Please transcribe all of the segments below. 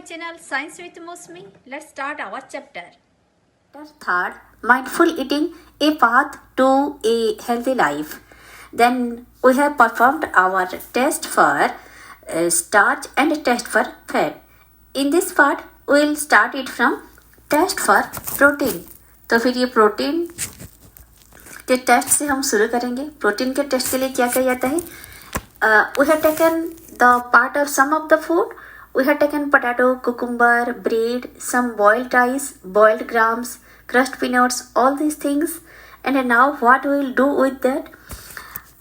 channel Science with Mosmi. Let's start our chapter. Third, mindful eating, a path to a healthy life. Then we have performed our test for starch and test for fat. In this part, we will start it from test for protein. तो फिर ये protein के test से हम शुरू करेंगे. Protein के test के लिए क्या किया जाता है? We have taken the part of some of the food. We have taken potato, cucumber, bread, some boiled rice, boiled grams, crushed peanuts, all these things. And now what we will do with that?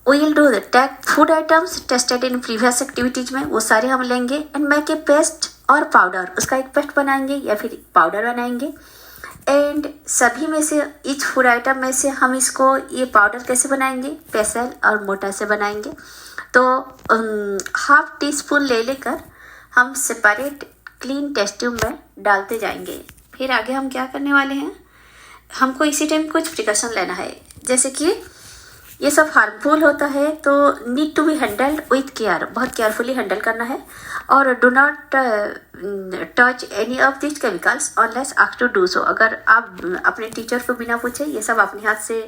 We will do the take food items tested in previous activities में वो सारे हम लेंगे and make a paste और powder, उसका एक paste बनाएंगे या फिर पाउडर बनाएंगे. एंड सभी में से इच फूड आइटम में से हम इसको ये पाउडर कैसे बनाएंगे? पेसल और मोटा से बनाएंगे. तो हाफ टी स्पून ले लेकर हम सेपरेट क्लीन टेस्ट ट्यूब में डालते जाएंगे. फिर आगे हम क्या करने वाले हैं? हमको इसी टाइम कुछ प्रिकॉशन लेना है. जैसे कि ये सब हार्मफुल होता है तो need to be handled with care, बहुत केयरफुली हैंडल करना है. और do not touch any of this chemicals unless asked to do so. अगर आप अपने टीचर को बिना पूछे ये सब अपने हाथ से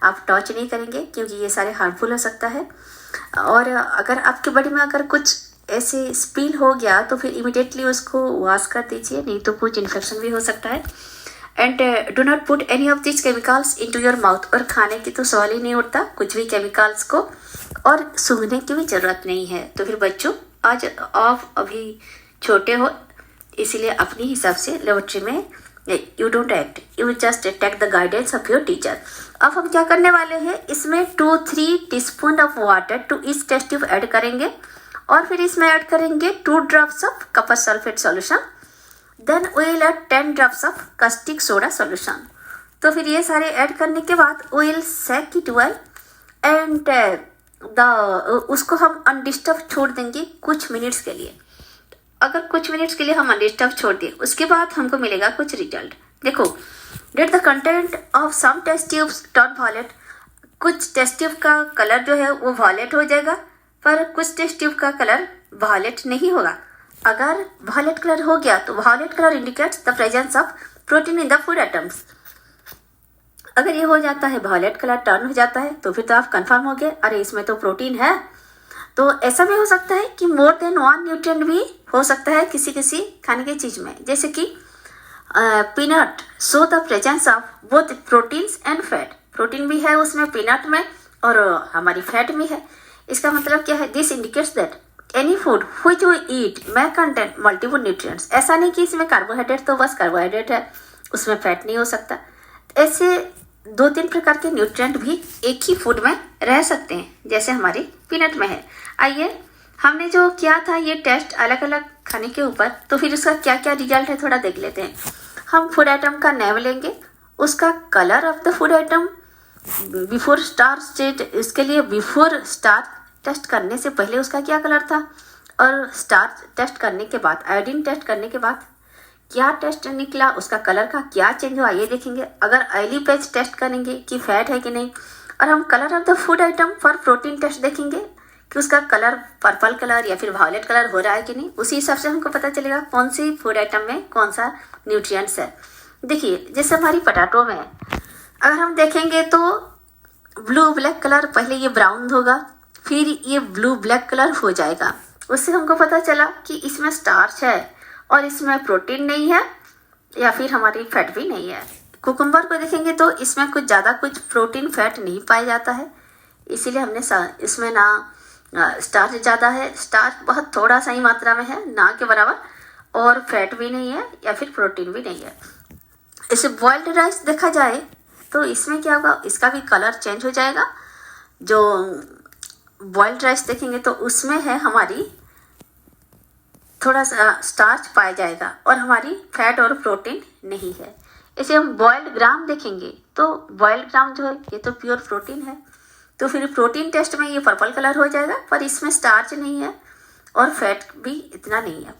आप टच नहीं करेंगे क्योंकि ये सारे हार्मफुल हो सकता है. और अगर आपके बॉडी में अगर कुछ ऐसे स्पिल हो गया तो फिर इमिडिएटली उसको वॉश कर दीजिए, नहीं तो कुछ इन्फेक्शन भी हो सकता है. And do not put any of this chemicals into your mouth. और खाने की तो सवाल ही नहीं उठता कुछ भी केमिकल्स को, और सूंघने की भी ज़रूरत नहीं है. तो फिर बच्चों आज आप अभी छोटे हो इसीलिए अपने हिसाब से लेबोरेटरी में you don't act, you just take the guidance of your teacher. अब हम क्या करने वाले हैं? इसमें 2-3 teaspoon of water to each test tube add करेंगे और फिर इसमें ऐड करेंगे 2 drops of copper sulphate solution. Then we will add 10 drops of caustic soda solution. तो फिर ये सारे ऐड करने के बाद we will shake it well and उसको हम अनडिस्टर्ब छोड़ देंगे कुछ मिनट्स के लिए. अगर कुछ मिनट्स के लिए हम अनडिस्टर्ब छोड़ दिए उसके बाद हमको मिलेगा कुछ रिजल्ट. देखो, that the content of some test tubes turn violet. कुछ टेस्ट ट्यूब का कलर जो है वो वॉयलेट हो जाएगा पर कुछ टेस्ट ट्यूब का कलर वॉयलेट नहीं होगा. अगर वॉयलेट कलर हो गया तो violet colour indicates the presence of protein in the food items. अगर ये हो जाता है वॉयलेट कलर टर्न हो जाता है तो फिर तो आप कंफर्म हो गए अरे इसमें तो प्रोटीन है. तो ऐसा भी हो सकता है कि मोर देन 1 न्यूट्रिएंट भी हो सकता है किसी किसी खाने की चीज़ में. जैसे कि peanut show the presence of both proteins and fat. Protein भी है उसमें पीनट में और हमारी फैट भी है. इसका मतलब क्या है? This indicates that any food which we eat may content multiple nutrients. ऐसा नहीं कि इसमें कार्बोहाइड्रेट तो बस कार्बोहाइड्रेट है, उसमें फैट नहीं हो सकता. ऐसे 2-3 प्रकार के न्यूट्रिएंट भी एक ही फूड में रह सकते हैं जैसे हमारी पीनट में है. आइए हमने जो किया था ये टेस्ट अलग अलग खाने के ऊपर, तो फिर उसका क्या क्या रिजल्ट है थोड़ा देख लेते हैं. हम फूड आइटम का नेम लेंगे, उसका colour of the food item before starch, इसके लिए बिफोर स्टार्च टेस्ट करने से पहले उसका क्या कलर था और स्टार्च टेस्ट करने के बाद, आयोडीन टेस्ट करने के बाद क्या टेस्ट निकला, उसका कलर का क्या चेंज हुआ ये देखेंगे. अगर ऑयली पैच टेस्ट करेंगे कि फैट है कि नहीं. और हम colour of the food item for protein test देखेंगे कि उसका कलर पर्पल कलर या फिर वायलेट कलर हो रहा है कि नहीं. उसी हिसाब से हमको पता चलेगा कौन सी फूड आइटम में कौन सा न्यूट्रिएंट्स है. देखिए जैसे हमारी पोटैटो में अगर हम देखेंगे तो ब्लू ब्लैक कलर, पहले ये ब्राउन होगा फिर ये ब्लू ब्लैक कलर हो जाएगा. उससे हमको पता चला कि इसमें स्टार्च है और इसमें प्रोटीन नहीं है या फिर हमारी फैट भी नहीं है. कुकुम्बर को देखेंगे तो इसमें कुछ ज़्यादा कुछ प्रोटीन फैट नहीं पाया जाता है, इसीलिए हमने इसमें ना स्टार्च ज़्यादा है, स्टार्च बहुत थोड़ा सा ही मात्रा में है ना के बराबर, और फैट भी नहीं है या फिर प्रोटीन भी नहीं है. इसे बॉइल्ड राइस देखा जाए तो इसमें क्या होगा, इसका भी कलर चेंज हो जाएगा. जो बॉइल्ड राइस देखेंगे तो उसमें है हमारी थोड़ा सा स्टार्च पाया जाएगा और हमारी फैट और प्रोटीन नहीं है. इसे हम बॉइल्ड ग्राम देखेंगे तो बॉइल्ड ग्राम जो है ये तो प्योर प्रोटीन है, तो फिर प्रोटीन टेस्ट में ये पर्पल कलर हो जाएगा पर इसमें स्टार्च नहीं है और फैट भी इतना नहीं है.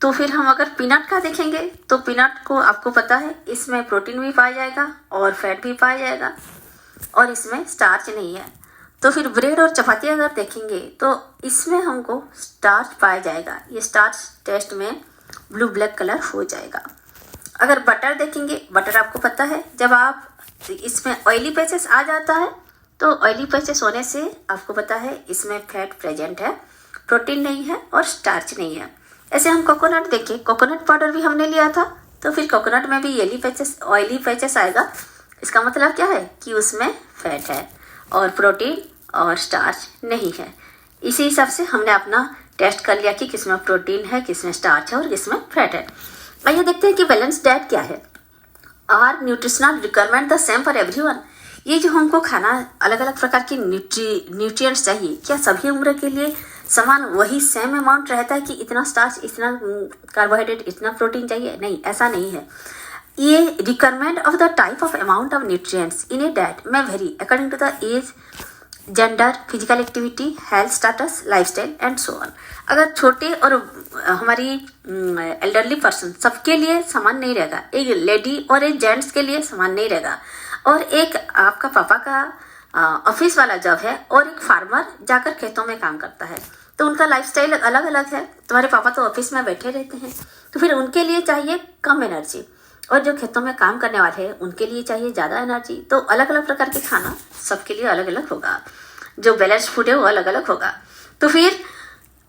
तो फिर हम अगर पीनट का देखेंगे तो पीनट को आपको पता है इसमें प्रोटीन भी पाया जाएगा और फैट भी पाया जाएगा और इसमें स्टार्च नहीं है. तो फिर ब्रेड और चपाती अगर देखेंगे तो इसमें हमको स्टार्च पाया जाएगा. ये स्टार्च टेस्ट में ब्लू ब्लैक कलर हो जाएगा। अगर बटर देखेंगे, बटर आपको पता है जब आप इसमें ऑयली पैचेस आ जाता है तो ऑयली पैचेस होने से आपको पता है इसमें फैट प्रेजेंट है, प्रोटीन नहीं है और स्टार्च नहीं है। ऐसे हम कोकोनट देखें, कोकोनट पाउडर भी हमने लिया था तो फिर कोकोनट में भी येली पैचेस ऑयली पैचेस आएगा। इसका मतलब क्या है कि उसमें फैट है और प्रोटीन और स्टार्च नहीं है। इसी हिसाब से हमने अपना टेस्ट कर लिया कि किसमें प्रोटीन है, किसमें स्टार्च है और किसमें फैट है। आइए देखते हैं कि बैलेंस डाइट क्या है। Are nutritional requirement the same for everyone. ये जो हमको खाना अलग अलग प्रकार के न्यूट्रिएंट्स चाहिए, क्या सभी उम्र के लिए समान वही सेम अमाउंट रहता है कि इतना स्टार्च, इतना कार्बोहाइड्रेट, इतना प्रोटीन चाहिए? नहीं, ऐसा नहीं है। ये requirement of the type of amount of nutrients in a diet में vary according to the age, gender, physical activity, health status, lifestyle and so on. अगर छोटे और हमारी एल्डरली पर्सन सबके लिए समान नहीं रहेगा, एक लेडी और एक जेंट्स के लिए समान नहीं रहेगा, और एक आपका पापा का ऑफिस वाला जॉब है और एक फार्मर जाकर खेतों में काम करता है तो उनका लाइफस्टाइल अलग अलग है। तुम्हारे पापा तो ऑफिस में बैठे रहते हैं तो फिर उनके लिए चाहिए कम एनर्जी, और जो खेतों में काम करने वाले हैं उनके लिए चाहिए ज़्यादा एनर्जी। तो अलग अलग प्रकार के खाना सबके लिए अलग अलग होगा, जो बैलेंस फूड है वो अलग अलग होगा। तो फिर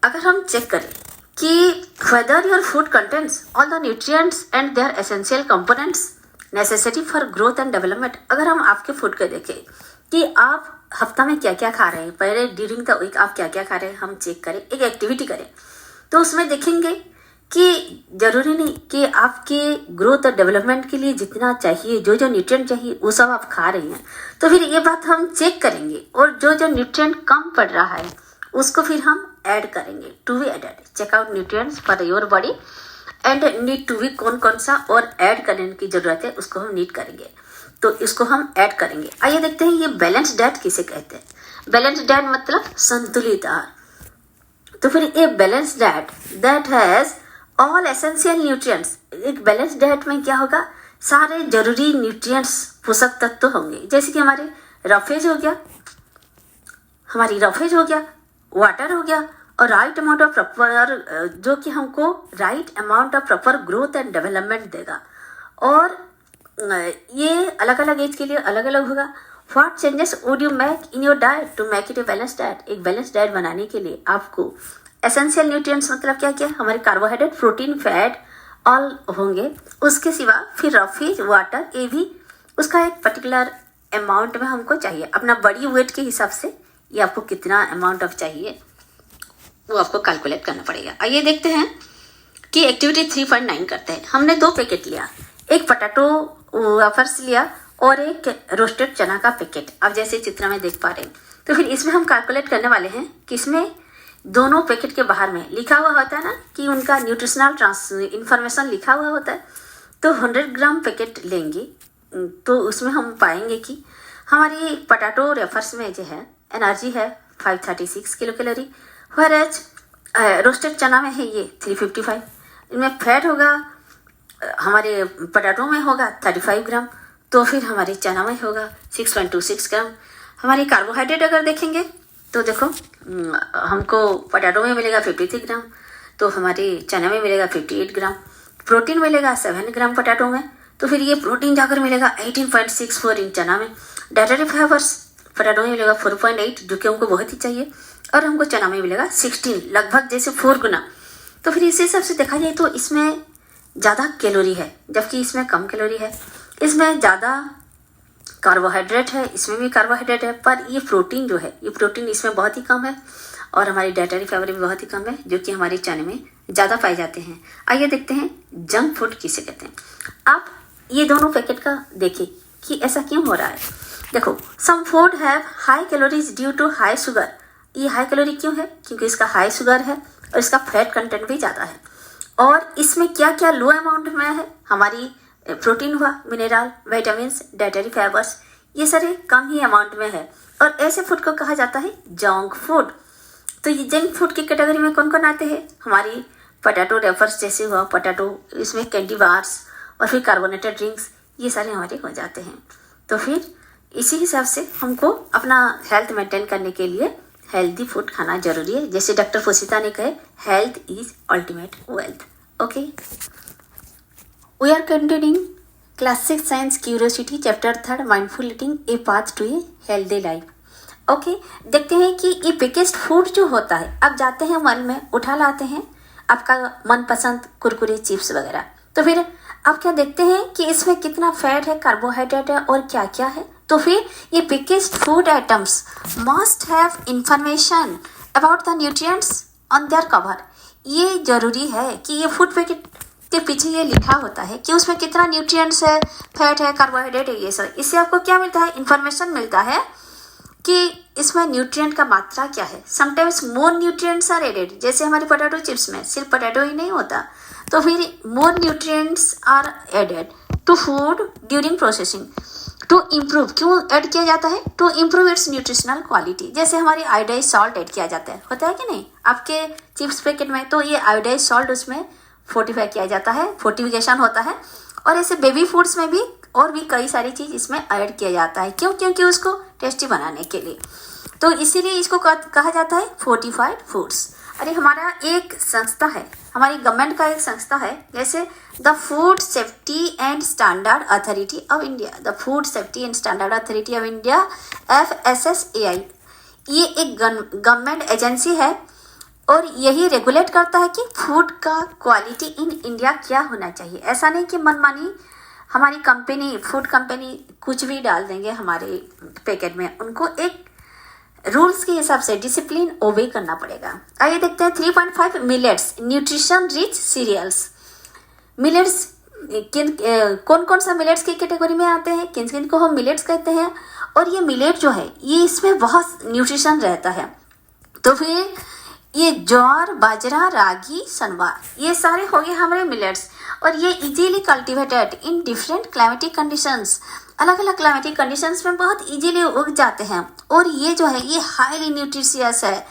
अगर हम चेक करें कि whether your food contains all the nutrients and their essential components necessary for growth and development, अगर हम आपके फूड को देखें कि आप हफ्ता में क्या क्या खा रहे हैं, पहले ड्यूरिंग द वीक आप क्या क्या खा रहे हैं, हम चेक करें, एक एक्टिविटी करें तो उसमें देखेंगे कि जरूरी नहीं कि आपके ग्रोथ और डेवलपमेंट के लिए जितना चाहिए, जो जो न्यूट्रिएंट चाहिए वो सब आप खा रही हैं। तो फिर ये बात हम चेक करेंगे और जो जो न्यूट्रिएंट कम पड़ रहा है उसको फिर हम ऐड करेंगे, to be added. Check out nutrients for your body and need to be कौन कौन सा और ऐड करने की जरूरत है उसको हम नीड करेंगे, तो इसको हम ऐड करेंगे। आइए देखते हैं ये बैलेंस डाइट किसे कहते हैं। बैलेंस डाइट मतलब संतुलित आहार। तो फिर ये balance diet that has all essential nutrients. एक बैलेंस डाइट में क्या होगा, सारे जरूरी न्यूट्रिएंट्स, पोषक तत्व होंगे, जैसे कि हमारे रफेज हो गया, वाटर हो गया और राइट अमाउंट ऑफ प्रॉपर, जो कि हमको right amount of proper growth and development देगा। और ये अलग अलग एज के लिए अलग अलग होगा। What changes would you make in your diet to make it a balance diet. एक बैलेंस डाइट बनाने के लिए आपको एसेंशियल न्यूट्रिएंट्स मतलब क्या क्या, हमारे कार्बोहाइड्रेट, प्रोटीन, फैट ऑल होंगे। उसके सिवा फिर रफेज, वाटर, ये भी उसका एक पर्टिकुलर अमाउंट में हमको चाहिए। अपना बॉडी वेट के हिसाब से ये आपको कितना अमाउंट ऑफ चाहिए वो आपको कैलकुलेट करना पड़ेगा। आइए देखते हैं कि एक्टिविटी 3.9 करते हैं। हमने 2 पैकेट लिया, एक पोटैटो वेफर्स लिया और एक रोस्टेड चना का पैकेट, आप जैसे चित्र में देख पा रहे हैं। तो फिर इसमें हम कैलकुलेट करने वाले हैं कि इसमें दोनों पैकेट के बाहर में लिखा हुआ होता है ना कि उनका न्यूट्रिशनल इंफॉर्मेशन लिखा हुआ होता है। तो 100 ग्राम पैकेट लेंगे तो उसमें हम पाएंगे कि हमारी पोटैटो वेफर्स में जो है एनर्जी है 536 किलो कैलोरी, व्हेयरएज रोस्टेड चना में है ये 355। इनमें फैट होगा, हमारे पोटैटो में होगा 35 ग्राम, तो फिर हमारे चना में होगा 6.26 ग्राम। हमारी कार्बोहाइड्रेट अगर देखेंगे तो देखो हमको पोटैटो में मिलेगा 53 ग्राम, तो हमारे चना में मिलेगा 58 ग्राम। प्रोटीन मिलेगा 7 ग्राम पोटैटो में, तो फिर ये प्रोटीन जाकर मिलेगा 18.64 इन चना में। डाइटरी फाइबर्स पोटैटो में मिलेगा 4.8 जो कि हमको बहुत ही चाहिए, और हमको चना में मिलेगा 16, लगभग जैसे 4 गुना। तो फिर इसी हिसाब से देखा जाए तो इसमें ज़्यादा कैलोरी है जबकि इसमें कम कैलोरी है। इसमें ज़्यादा कार्बोहाइड्रेट है, इसमें भी कार्बोहाइड्रेट है, पर ये प्रोटीन जो है, ये प्रोटीन इसमें बहुत ही कम है, और हमारी डाइटरी फाइबर भी बहुत ही कम है जो कि हमारे चने में ज़्यादा पाए जाते हैं। आइए देखते हैं जंक फूड किसे कहते हैं। आप ये दोनों पैकेट का देखें कि ऐसा क्यों हो रहा है। देखो, some food have high calories due to high sugar. ये हाई कैलोरी क्यों है, क्योंकि इसका हाई शुगर है और इसका फैट कंटेंट भी ज़्यादा है। और इसमें क्या क्या लो अमाउंट में है, हमारी प्रोटीन हुआ, मिनरल, विटामिन्स, डाइटरी फाइबर्स, ये सारे कम ही अमाउंट में है, और ऐसे फूड को कहा जाता है जंक फूड। तो ये जंक फूड की कैटेगरी में कौन कौन आते हैं, हमारी पोटैटो वेफर्स जैसे हुआ पोटैटो, इसमें कैंडी बार्स और फिर कार्बोनेटेड ड्रिंक्स, ये सारे हमारे हो जाते हैं। तो फिर इसी हिसाब से हमको अपना हेल्थ मेंटेन करने के लिए हेल्दी फूड खाना जरूरी है। जैसे डॉक्टर फुसिता ने कहे, health is ultimate wealth. Okay, we are continuing Classic Science Curiosity Chapter 3 Mindful Eating A Path to a Healthy Life. Okay, देखते हैं कि ये बिगेस्ट फूड जो होता है, आप जाते हैं मॉल में, उठा लाते हैं आपका मनपसंद कुरकुरे चिप्स वगैरह, तो फिर आप क्या देखते हैं कि इसमें कितना फैट है, कार्बोहाइड्रेट है और क्या क्या है. तो फिर ये biggest food items must have information about the nutrients on their cover. ये जरूरी है कि ये फूड पैकेट के पीछे ये लिखा होता है कि उसमें कितना न्यूट्रिएंट्स है, फैट है, कार्बोहाइड्रेट है, ये सब. इससे आपको क्या मिलता है, इंफॉर्मेशन मिलता है कि इसमें न्यूट्रिएंट का मात्रा क्या है. Sometimes more nutrients are added, जैसे हमारी पोटैटो चिप्स में सिर्फ पोटैटो ही नहीं होता, तो फिर more nutrients are added to food during processing to improve. क्यों ऐड किया जाता है, to improve its nutritional quality. जैसे हमारी आयोडाइज सॉल्ट ऐड किया जाता है, होता है कि नहीं आपके चिप्स पैकेट में, तो ये आयोडाइज सॉल्ट उसमें फोर्टिफाई किया जाता है, फोर्टिफिकेशन होता है. और ऐसे बेबी फूड्स में भी और भी कई सारी चीज़ इसमें ऐड किया जाता है. क्यों, क्योंकि उसको टेस्टी बनाने के लिए. तो इसीलिए इसको कहा जाता है फोर्टिफाइड फूड्स. अरे हमारा एक संस्था है, हमारी गवर्नमेंट का एक संस्था है, जैसे the food safety and standard authority of India. The food safety and standard authority of India, FSSAI. ये एक गवर्नमेंट एजेंसी है और यही रेगुलेट करता है कि फूड का क्वालिटी इन इंडिया क्या होना चाहिए. ऐसा नहीं कि मनमानी हमारी कंपनी, फूड कंपनी कुछ भी डाल देंगे हमारे पैकेट में. उनको एक रूल्स के हिसाब से डिसिप्लिन ओबे करना पड़ेगा. आइए देखते हैं 3.5 millets nutrition rich cereals. Millets कौन कौन सा मिलेट्स की कैटेगरी में आते हैं, किन किन को हम मिलेट्स कहते हैं. और ये मिलेट जो है ये इसमें बहुत न्यूट्रिशन रहता है. तो फिर ये ज्वार, बाजरा, रागी, सनवा, ये सारे हो गए हमारे मिलेट्स. और ये easily cultivated in different climatic conditions. अलग अलग क्लाइमेटिक कंडीशंस में बहुत इजीली उग जाते हैं. और ये जो है ये हाईली न्यूट्रिशियस है.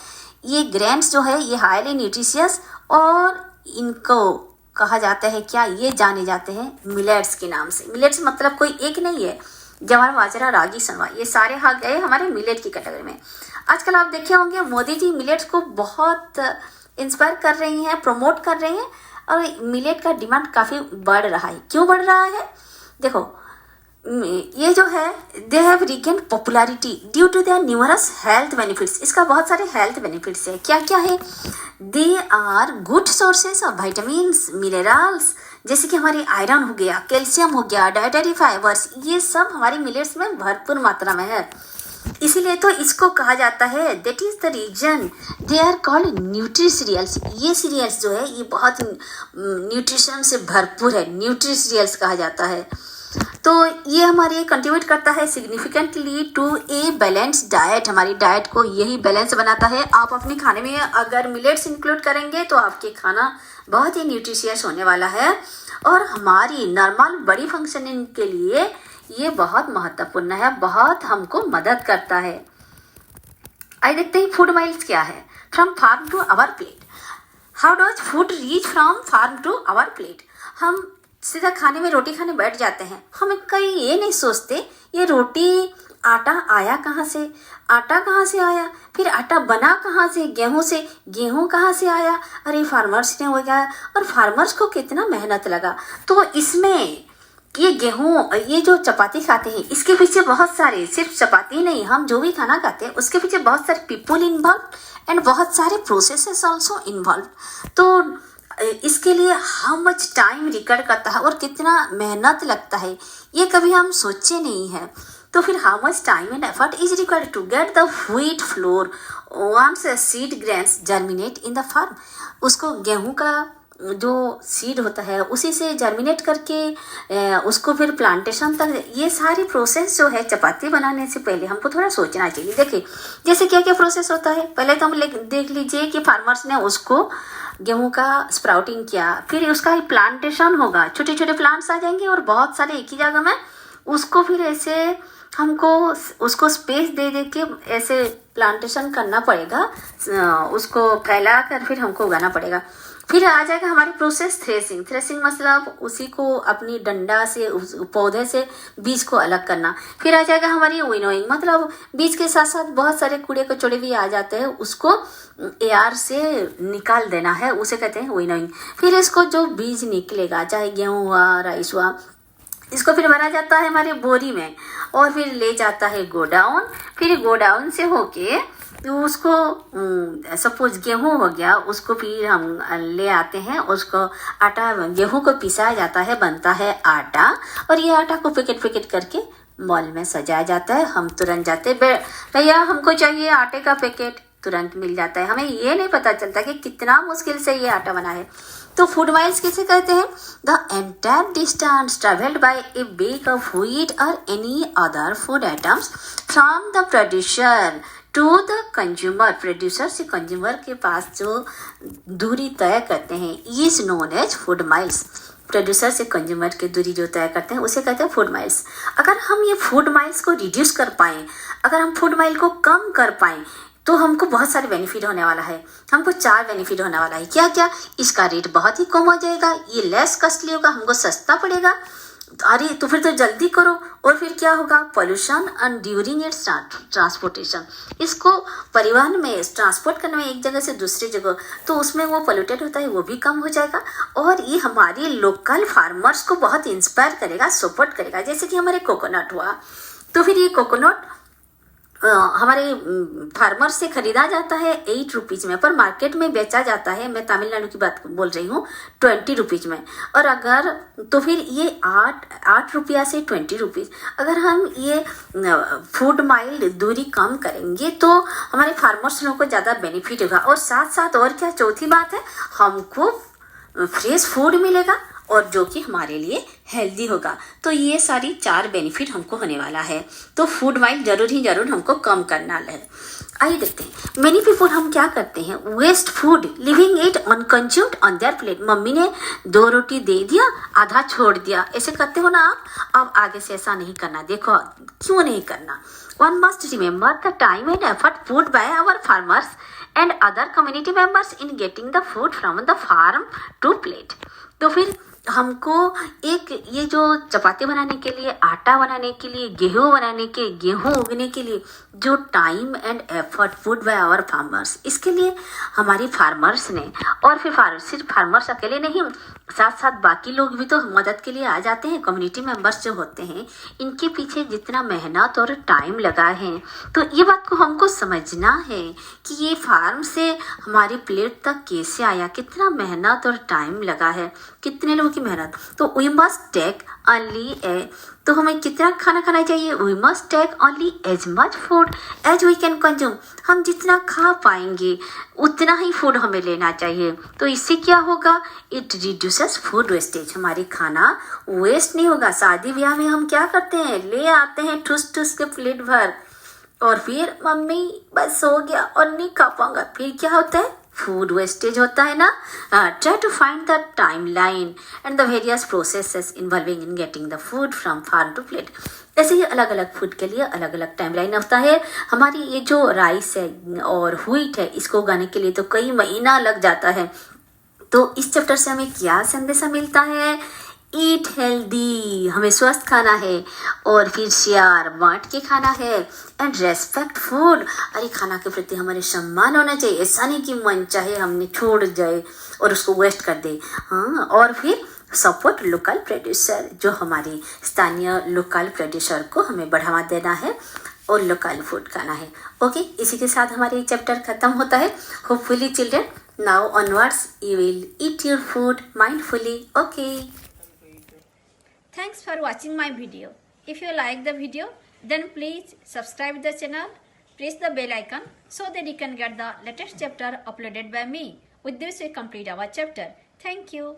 ये ग्रेन्स जो है ये हाईली न्यूट्रिशियस, और इनको कहा जाता है क्या, ये जाने जाते हैं मिलेट्स के नाम से. मिलेट्स मतलब कोई एक नहीं है, ज्वार, बाजरा, रागी, सनवा, ये सारे आ गए हमारे मिलेट की कैटेगरी में. आजकल आप देखे होंगे मोदी जी मिलेट्स को बहुत इंस्पायर कर रही हैं, प्रमोट कर रही हैं, और मिलेट का डिमांड काफ़ी बढ़ रहा है. क्यों बढ़ रहा है, देखो ये जो है they have regain popularity due to their numerous health benefits. इसका बहुत सारे हेल्थ बेनिफिट्स है. क्या क्या है, they are good sources of vitamins, minerals, जैसे कि हमारी आयरन हो गया, कैल्शियम हो गया, डाइटरी फाइबर्स, ये सब हमारी मिलेट्स में भरपूर मात्रा में है. इसीलिए तो इसको कहा जाता है, that is the reason they are called nutri cereals. ये सीरियल्स जो है ये बहुत न्यूट्रिशन से भरपूर है, न्यूट्री सीरियल्स कहा जाता है. तो ये हमारी कंट्रीब्यूट करता है significantly to a balance diet. हमारी डाइट को यही बैलेंस बनाता है. आप अपने खाने में अगर मिलेट्स इंक्लूड करेंगे तो आपके खाना बहुत ही न्यूट्रिशियस होने वाला है, और हमारी नॉर्मल बॉडी फंक्शनिंग के लिए ये बहुत महत्वपूर्ण है, बहुत हमको मदद करता है. आइए देखते हैं फूड माइल्स क्या है. From farm to our plate. How does food reach from farm to our plate. हम सीधा खाने में रोटी खाने बैठ जाते हैं, हम कहीं ये नहीं सोचते ये रोटी आटा आया कहाँ से, आटा कहाँ से आया, फिर आटा बना कहाँ से, गेहूं से, गेहूं कहाँ से आया, अरे फार्मर्स ने हो गया, और फार्मर्स को कितना मेहनत लगा. तो इसमें ये गेहूं, ये जो चपाती खाते हैं इसके पीछे बहुत सारे, सिर्फ चपाती नहीं, हम जो भी खाना खाते हैं उसके पीछे बहुत सारे पीपल इन्वॉल्व एंड बहुत सारे प्रोसेसेस ऑल्सो इन्वॉल्व. तो इसके लिए हाउ मच टाइम रिक्वायर करता है और कितना मेहनत लगता है, ये कभी हम सोचे नहीं है. तो फिर how much time and effort is required to get the wheat flour once seed grains germinate in the farm. उसको गेहूं का जो सीड होता है उसी से जर्मिनेट करके उसको फिर प्लांटेशन तक, ये सारी प्रोसेस जो है चपाती बनाने से पहले हमको थोड़ा सोचना चाहिए. देखिए जैसे क्या क्या प्रोसेस होता है, पहले तो हम देख लीजिए कि फार्मर्स ने उसको गेहूं का स्प्राउटिंग किया, फिर उसका प्लांटेशन होगा, छोटे छोटे प्लांट्स आ जाएंगे और बहुत सारे एक ही जगह में, उसको फिर ऐसे हमको उसको स्पेस दे दे के ऐसे प्लांटेशन करना पड़ेगा, उसको फैला कर फिर हमको उगाना पड़ेगा. फिर आ जाएगा हमारी प्रोसेस थ्रेसिंग। थ्रेसिंग मतलब उसी को अपनी डंडा से उस पौधे से बीज को अलग करना। फिर आ जाएगा हमारी विनोइंग, मतलब बीज के साथ साथ बहुत सारे कूड़े कचौड़े भी आ जाते हैं, उसको एयर से निकाल देना है, उसे कहते हैं विनोइंग। फिर इसको जो बीज निकलेगा, चाहे गेहूँ हुआ, राइस हुआ, इसको फिर भरा जाता है हमारे बोरी में और फिर ले जाता है गोडाउन। फिर गोडाउन से होके तो उसको सपोज गेहूं हो गया, उसको फिर हम ले आते हैं, उसको आटा, गेहूं को पिसाया जाता है, बनता है आटा, और ये आटा को पैकेट करके मॉल में सजाया जाता है। हम तुरंत जाते, भैया हमको चाहिए आटे का पैकेट, तुरंत मिल जाता है। हमें ये नहीं पता चलता कि कितना मुश्किल से ये आटा बना है। तो फूड माइल्स किसे कहते हैं? The entire distance travelled by a bag of wheat और any other food items from the producer to the consumer. Producer से कंज्यूमर के पास जो दूरी तय करते हैं, is known as food miles. Producer से कंज्यूमर की दूरी जो तय करते हैं उसे कहते हैं फूड माइल्स। अगर हम ये फूड माइल्स को रिड्यूस कर पाएं, अगर हम फूड माइल को कम कर पाएं, तो हमको बहुत सारे बेनिफिट होने वाला है। हमको 4 बेनिफिट होने वाला है। क्या क्या? इसका रेट बहुत ही कम हो जाएगा, ये लेस कॉस्टली होगा, हमको सस्ता पड़ेगा। अरे तो फिर तो जल्दी करो। और फिर क्या होगा? Pollution and during its transportation, इसको परिवहन में ट्रांसपोर्ट करने में एक जगह से दूसरी जगह, तो उसमें वो पोल्यूटेड होता है, वो भी कम हो जाएगा। और ये हमारी लोकल फार्मर्स को बहुत इंस्पायर करेगा, सपोर्ट करेगा। जैसे कि हमारे कोकोनट हुआ, तो फिर ये कोकोनट हमारे फार्मर से खरीदा जाता है 8 रुपीज़ में, पर मार्केट में बेचा जाता है, मैं तमिलनाडु की बात बोल रही हूँ, 20 रुपीज़ में। और अगर तो फिर ये 8 रुपया से 20 रुपीज़, अगर हम ये फूड माइल दूरी कम करेंगे तो हमारे फार्मर्स लोगों को ज़्यादा बेनिफिट होगा। और साथ साथ और क्या, चौथी बात है, हमको फ्रेश फूड मिलेगा और जो कि हमारे लिए हेल्दी होगा। तो ये सारी 4 बेनिफिट हमको होने वाला है। तो फूड माइल जरूर हमको कम करना है। आइए देखते हैं। मेनी पीपल हम क्या करते हैं, waste food, leaving it unconsumed on their plate. Mummy ने 2 रोटी दे दिया, आधा छोड़ दिया, ऐसे करते हो ना आप? अब आगे से ऐसा नहीं करना। देखो क्यों नहीं करना। One must remember the time and effort put by our farmers and other community members in getting the food from the farm to plate। तो फिर हमको एक ये जो चपाती बनाने के लिए, आटा बनाने के लिए, गेहूँ बनाने के, गेहूँ उगने के लिए जो time and effort put by our farmers, इसके लिए हमारी फार्मर्स ने, और फिर सिर्फ फार्मर्स अकेले नहीं, साथ साथ बाकी लोग भी तो मदद के लिए आ जाते हैं। कम्युनिटी मेंबर्स जो होते हैं, इनके पीछे जितना मेहनत और टाइम लगा है, तो ये बात को हमको समझना है कि ये फार्म से हमारी प्लेट तक कैसे आया, कितना मेहनत और टाइम लगा है, कितने लोगों की मेहनत। तो वी मस्ट टेक ओनली तो हमें कितना खाना खाना चाहिए? We must take only as much food as we can consume. हम जितना खा पाएंगे उतना ही फूड हमें लेना चाहिए। तो इससे क्या होगा? It reduces food wastage. हमारी खाना वेस्ट नहीं होगा। शादी ब्याह में हम क्या करते हैं, ले आते हैं ठुस ठुस के प्लेट भर, और फिर मम्मी बस हो गया और नहीं खा पाऊंगा, फिर क्या होता है? फूड वेस्टेज होता है ना। Try to find the timeline and the various processes involving in getting the food from farm to plate. ऐसे ही अलग अलग फूड के लिए अलग अलग टाइम लाइन होता है। हमारी ये जो राइस है और व्हीट है, इसको उगाने के लिए तो कई महीना लग जाता है। तो इस चैप्टर से हमें क्या संदेशा मिलता है? ईट हेल्दी, हमें स्वस्थ खाना है, और फिर शेयर बांट के खाना है, एंड रेस्पेक्ट फूड। अरे खाना के प्रति हमारे सम्मान होना चाहिए। ऐसा नहीं कि मन चाहे हमने छोड़ जाए और उसको वेस्ट कर दे। हाँ, और फिर सपोर्ट लोकल प्रोड्यूसर, जो हमारी स्थानीय लोकल प्रोड्यूसर को हमें बढ़ावा देना है और लोकल फूड खाना है। ओके, इसी के साथ हमारे चैप्टर खत्म होता है। Hopefully children, now onwards you will eat your food mindfully. Okay, Thanks for watching my video. If you like the video, then please subscribe the channel, press the bell icon so that you can get the latest chapter uploaded by me. With this we complete our chapter. Thank you.